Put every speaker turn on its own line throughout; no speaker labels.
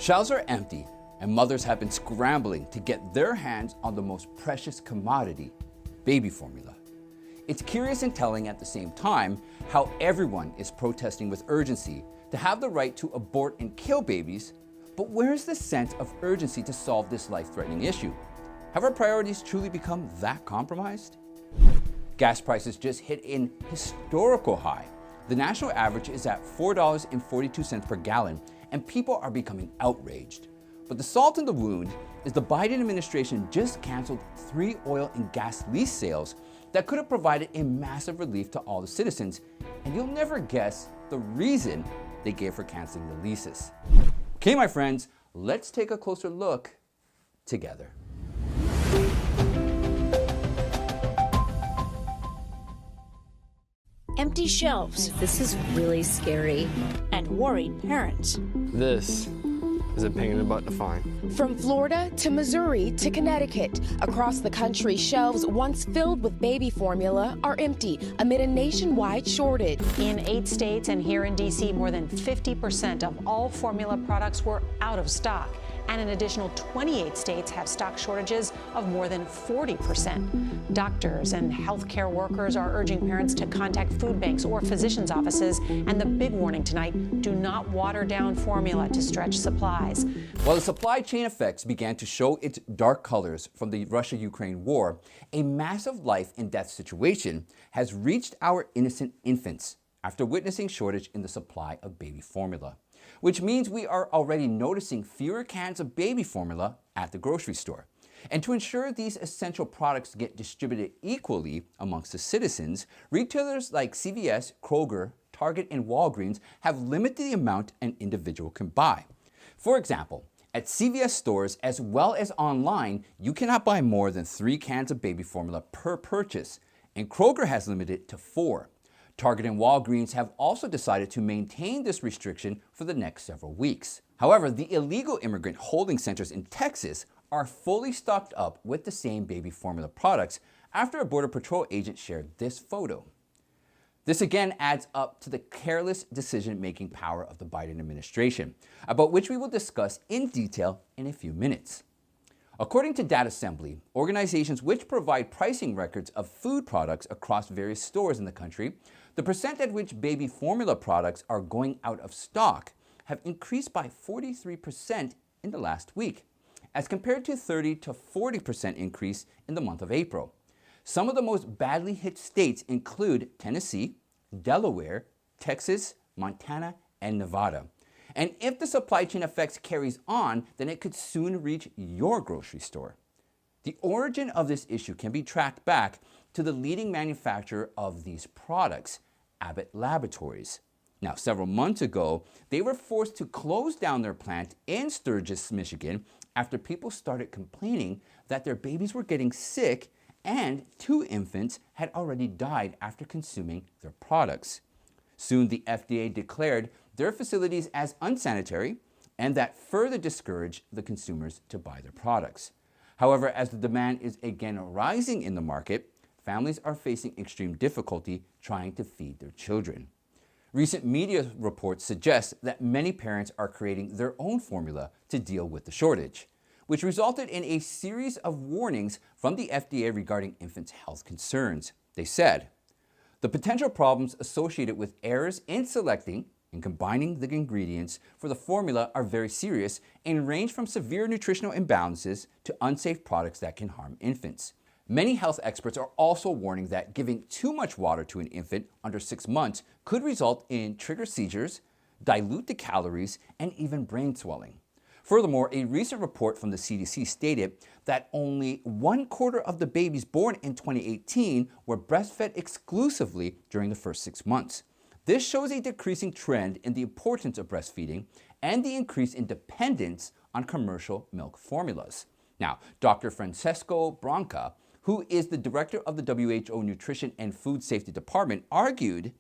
Shelves are empty, and mothers have been scrambling to get their hands on the most precious commodity, baby formula. It's curious and telling at the same time how everyone is protesting with urgency to have the right to abort and kill babies, but where's the sense of urgency to solve this life-threatening issue? Have our priorities truly become that compromised? Gas prices just hit an historical high. The national average is at $4.42 per gallon, and people are becoming outraged. But the salt in the wound is the Biden administration just canceled 3 oil and gas lease sales that could have provided a massive relief to all the citizens, and you'll never guess the reason they gave for canceling the leases. Okay, my friends, let's take a closer look together.
Empty shelves.
This is really scary.
And worried parents.
This is a pain in the butt to find.
From Florida to Missouri to Connecticut, across the country, shelves once filled with baby formula are empty amid a nationwide shortage.
In 8 states and here in D.C., more than 50% of all formula products were out of stock. And an additional 28 states have stock shortages of more than 40%. Doctors and healthcare workers are urging parents to contact food banks or physicians' offices. And the big warning tonight, do not water down formula to stretch supplies.
While the supply chain effects began to show its dark colors from the Russia-Ukraine war, a massive life and death situation has reached our innocent infants after witnessing shortage in the supply of baby formula, which means we are already noticing fewer cans of baby formula at the grocery store. And to ensure these essential products get distributed equally amongst the citizens, retailers like CVS, Kroger, Target, and Walgreens have limited the amount an individual can buy. For example, at CVS stores as well as online, you cannot buy more than 3 cans of baby formula per purchase, and Kroger has limited it to 4. Target and Walgreens have also decided to maintain this restriction for the next several weeks. However, the illegal immigrant holding centers in Texas are fully stocked up with the same baby formula products after a Border Patrol agent shared this photo. This again adds up to the careless decision-making power of the Biden administration, about which we will discuss in detail in a few minutes. According to Data Assembly, organizations which provide pricing records of food products across various stores in the country, the percent at which baby formula products are going out of stock have increased by 43% in the last week, as compared to 30 to 40% increase in the month of April. Some of the most badly hit states include Tennessee, Delaware, Texas, Montana, and Nevada. And if the supply chain effects carries on, then it could soon reach your grocery store. The origin of this issue can be tracked back to the leading manufacturer of these products, Abbott Laboratories. Now, several months ago, they were forced to close down their plant in Sturgis, Michigan, after people started complaining that their babies were getting sick and 2 infants had already died after consuming their products. Soon, the FDA declared their facilities as unsanitary, and that further discouraged the consumers to buy their products. However, as the demand is again rising in the market, families are facing extreme difficulty trying to feed their children. Recent media reports suggest that many parents are creating their own formula to deal with the shortage, which resulted in a series of warnings from the FDA regarding infants' health concerns. They said, the potential problems associated with errors in selecting and combining the ingredients for the formula are very serious and range from severe nutritional imbalances to unsafe products that can harm infants. Many health experts are also warning that giving too much water to an infant under 6 months could result in trigger seizures, dilute the calories, and even brain swelling. Furthermore, a recent report from the CDC stated that only 1/4 of the babies born in 2018 were breastfed exclusively during the first 6 months. This shows a decreasing trend in the importance of breastfeeding and the increase in dependence on commercial milk formulas. Now, Dr. Francesco Branca, who is the director of the WHO Nutrition and Food Safety Department, argued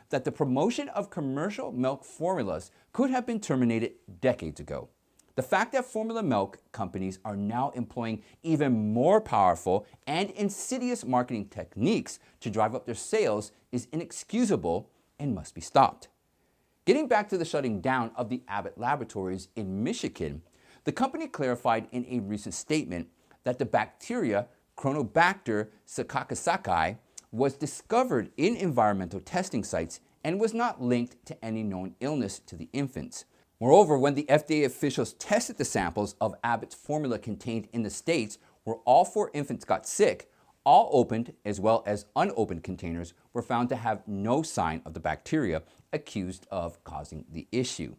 that the promotion of commercial milk formulas could have been terminated decades ago. The fact that formula milk companies are now employing even more powerful and insidious marketing techniques to drive up their sales is inexcusable and must be stopped. Getting back to the shutting down of the Abbott laboratories in Michigan, the company clarified in a recent statement that the bacteria Chronobacter sakakasaki was discovered in environmental testing sites and was not linked to any known illness to the infants. Moreover, when the FDA officials tested the samples of Abbott's formula contained in the states where all 4 infants got sick, all opened as well as unopened containers were found to have no sign of the bacteria accused of causing the issue.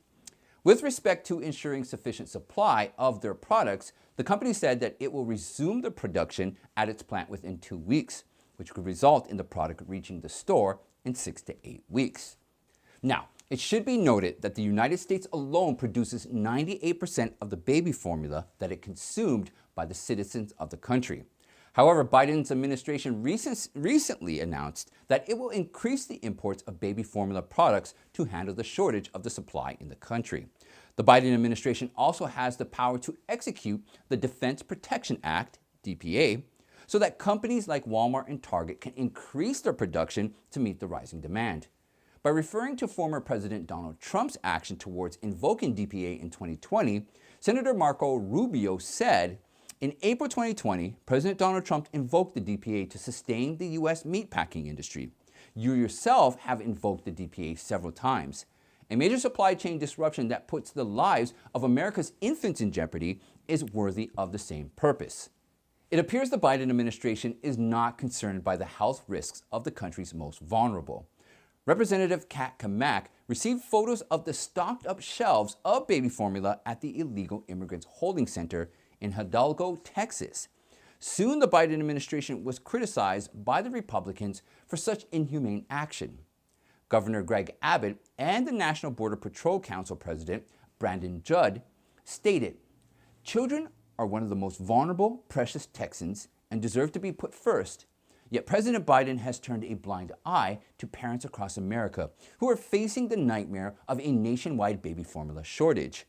With respect to ensuring sufficient supply of their products, the company said that it will resume the production at its plant within 2 weeks, which could result in the product reaching the store in 6 to 8 weeks. Now, it should be noted that the United States alone produces 98% of the baby formula that it consumed by the citizens of the country. However, Biden's administration recently announced that it will increase the imports of baby formula products to handle the shortage of the supply in the country. The Biden administration also has the power to execute the Defense Production Act, DPA, so that companies like Walmart and Target can increase their production to meet the rising demand. By referring to former President Donald Trump's action towards invoking DPA in 2020, Senator Marco Rubio said, in April 2020, President Donald Trump invoked the DPA to sustain the U.S. meatpacking industry. You yourself have invoked the DPA several times. A major supply chain disruption that puts the lives of America's infants in jeopardy is worthy of the same purpose. It appears the Biden administration is not concerned by the health risks of the country's most vulnerable. Representative Kat Kamak received photos of the stocked-up shelves of baby formula at the Illegal Immigrants Holding Center in Hidalgo, Texas. Soon, the Biden administration was criticized by the Republicans for such inhumane action. Governor Greg Abbott and the National Border Patrol Council President Brandon Judd stated, "Children are one of the most vulnerable, precious Texans and deserve to be put first. Yet President Biden has turned a blind eye to parents across America who are facing the nightmare of a nationwide baby formula shortage.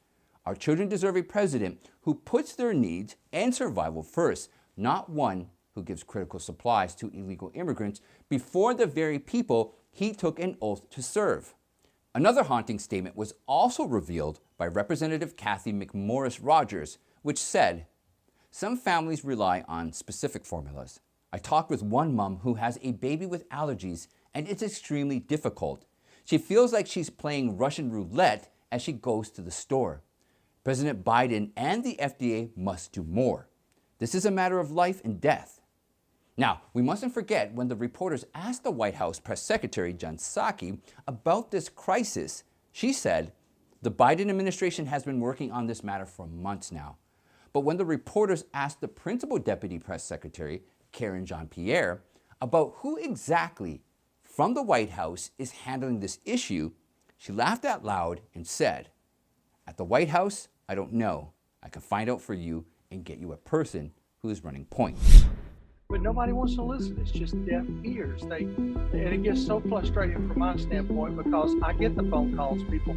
Our children deserve a president who puts their needs and survival first, not one who gives critical supplies to illegal immigrants before the very people he took an oath to serve." Another haunting statement was also revealed by Representative Kathy McMorris Rogers, which said, "Some families rely on specific formulas. I talked with one mom who has a baby with allergies, and it's extremely difficult. She feels like she's playing Russian roulette as she goes to the store. President Biden and the FDA must do more. This is a matter of life and death." Now, we mustn't forget when the reporters asked the White House Press Secretary Jen Psaki about this crisis, she said, "The Biden administration has been working on this matter for months now." But when the reporters asked the Principal Deputy Press Secretary, Karen Jean-Pierre, about who exactly from the White House is handling this issue, she laughed out loud and said, "At the White House, I don't know. I can find out for you and get you a person who is running point."
But nobody wants to listen. It's just deaf ears. And it gets so frustrating from my standpoint because I get the phone calls, people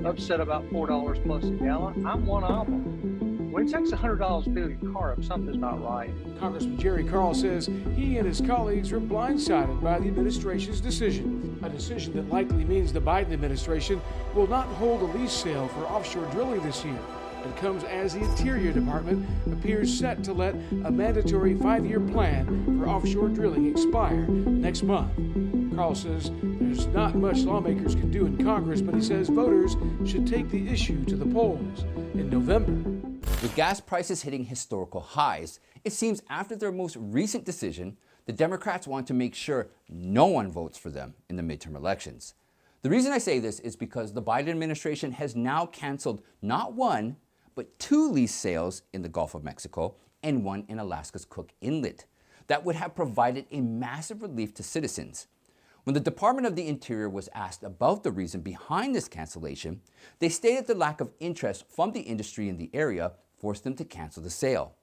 upset about $4 plus a gallon. I'm one of them. When it takes $100 to fill your car up, something's not right.
Congressman Jerry Carl says he and his colleagues are blindsided by the administration's decision, a decision that likely means the Biden administration will not hold a lease sale for offshore drilling this year. It comes as the Interior Department appears set to let a mandatory 5-year plan for offshore drilling expire next month. Carl says there's not much lawmakers can do in Congress, but he says voters should take the issue to the polls in November.
With gas prices hitting historical highs, it seems after their most recent decision, the Democrats want to make sure no one votes for them in the midterm elections. The reason I say this is because the Biden administration has now canceled not one, but 2 lease sales in the Gulf of Mexico and one in Alaska's Cook Inlet that would have provided a massive relief to citizens. When the Department of the Interior was asked about the reason behind this cancellation, they stated the lack of interest from the industry in the area forced them to cancel the sale.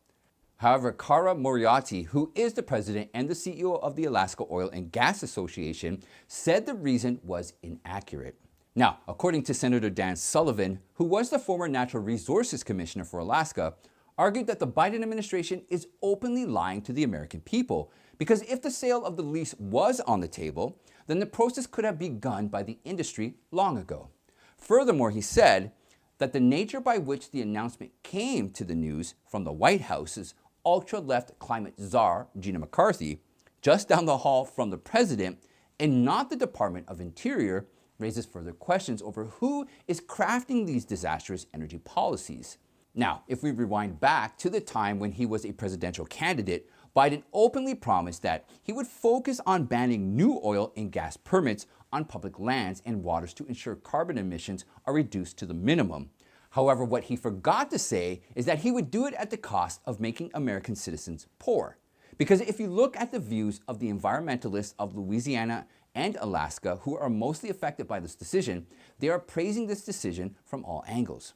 However, Cara Moriarty, who is the president and the CEO of the Alaska Oil and Gas Association, said the reason was inaccurate. Now, according to Senator Dan Sullivan, who was the former Natural Resources Commissioner for Alaska, argued that the Biden administration is openly lying to the American people because if the sale of the lease was on the table, then the process could have begun by the industry long ago. Furthermore, he said that the nature by which the announcement came to the news from the White House's ultra-left climate czar, Gina McCarthy, just down the hall from the president, and not the Department of Interior, raises further questions over who is crafting these disastrous energy policies. Now, if we rewind back to the time when he was a presidential candidate, Biden openly promised that he would focus on banning new oil and gas permits on public lands and waters to ensure carbon emissions are reduced to the minimum. However, what he forgot to say is that he would do it at the cost of making American citizens poor. Because if you look at the views of the environmentalists of Louisiana and Alaska who are mostly affected by this decision, they are praising this decision from all angles.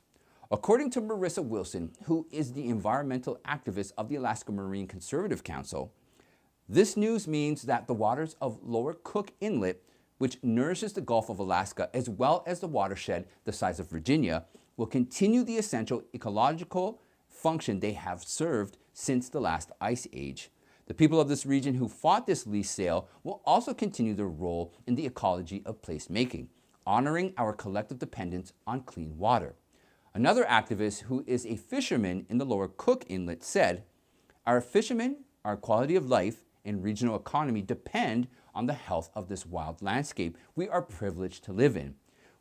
According to Marissa Wilson, who is the environmental activist of the Alaska Marine Conservative Council, this news means that the waters of Lower Cook Inlet, which nourishes the Gulf of Alaska as well as the watershed the size of Virginia, will continue the essential ecological function they have served since the last ice age. The people of this region who fought this lease sale will also continue their role in the ecology of placemaking, honoring our collective dependence on clean water. Another activist who is a fisherman in the Lower Cook Inlet said, "Our fishermen, our quality of life, and regional economy depend on the health of this wild landscape we are privileged to live in.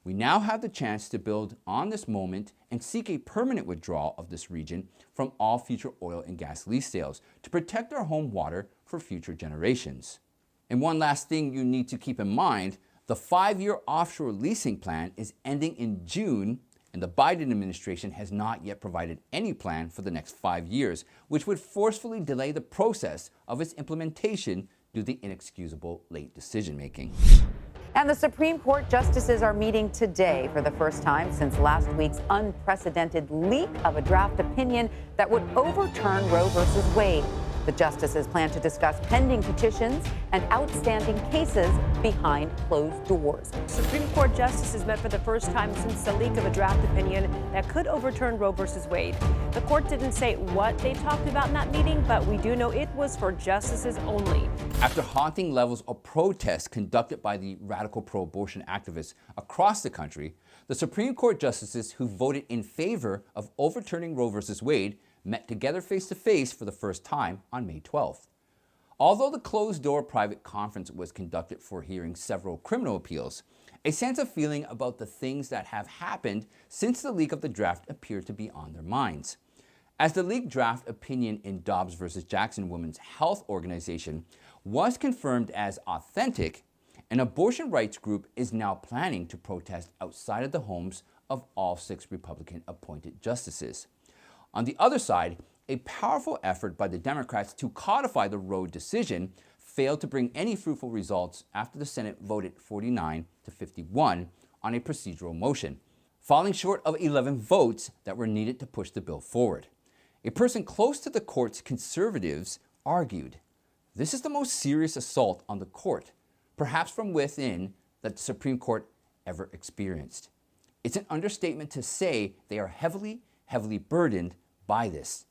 We now have the chance to build on this moment and seek a permanent withdrawal of this region from all future oil and gas lease sales to protect our home water for future generations." And one last thing you need to keep in mind, the 5-year offshore leasing plan is ending in June, and the Biden administration has not yet provided any plan for the next 5 years, which would forcefully delay the process of its implementation due to the inexcusable late decision-making.
And the Supreme Court justices are meeting today for the first time since last week's unprecedented leak of a draft opinion that would overturn Roe v. Wade. The justices plan to discuss pending petitions and outstanding cases behind closed doors.
Supreme Court justices met for the first time since the leak of a draft opinion that could overturn Roe v. Wade. The court didn't say what they talked about in that meeting, but we do know it was for justices only.
After haunting levels of protests conducted by the radical pro-abortion activists across the country, the Supreme Court justices who voted in favor of overturning Roe v. Wade met together face-to-face for the first time on May 12th. Although the closed-door private conference was conducted for hearing several criminal appeals, a sense of feeling about the things that have happened since the leak of the draft appeared to be on their minds. As the leaked draft opinion in Dobbs v. Jackson Women's Health Organization was confirmed as authentic, an abortion rights group is now planning to protest outside of the homes of all 6 Republican-appointed justices. On the other side, a powerful effort by the Democrats to codify the Roe decision failed to bring any fruitful results after the Senate voted 49-51 on a procedural motion, falling short of 11 votes that were needed to push the bill forward. A person close to the court's conservatives argued, "This is the most serious assault on the court, perhaps from within, that the Supreme Court ever experienced. It's an understatement to say they are heavily burdened by this."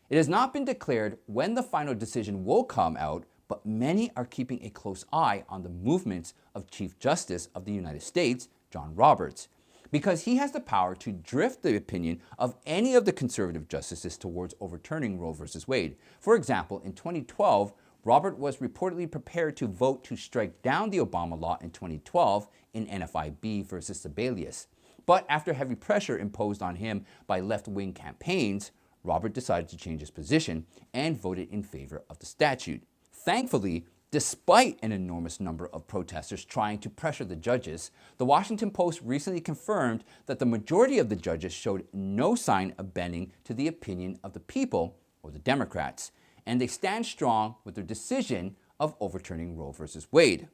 It has not been declared when the final decision will come out, but many are keeping a close eye on the movements of Chief Justice of the United States, John Roberts, because he has the power to drift the opinion of any of the conservative justices towards overturning Roe v. Wade. For example, in 2012, Robert was reportedly prepared to vote to strike down the Obama law in 2012 in NFIB versus Sebelius. But after heavy pressure imposed on him by left-wing campaigns, Robert decided to change his position and voted in favor of the statute. Thankfully, despite an enormous number of protesters trying to pressure the judges, the Washington Post recently confirmed that the majority of the judges showed no sign of bending to the opinion of the people or the Democrats, and they stand strong with their decision of overturning Roe v. Wade.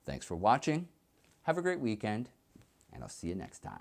Thanks for watching. Have a great weekend, and I'll see you next time.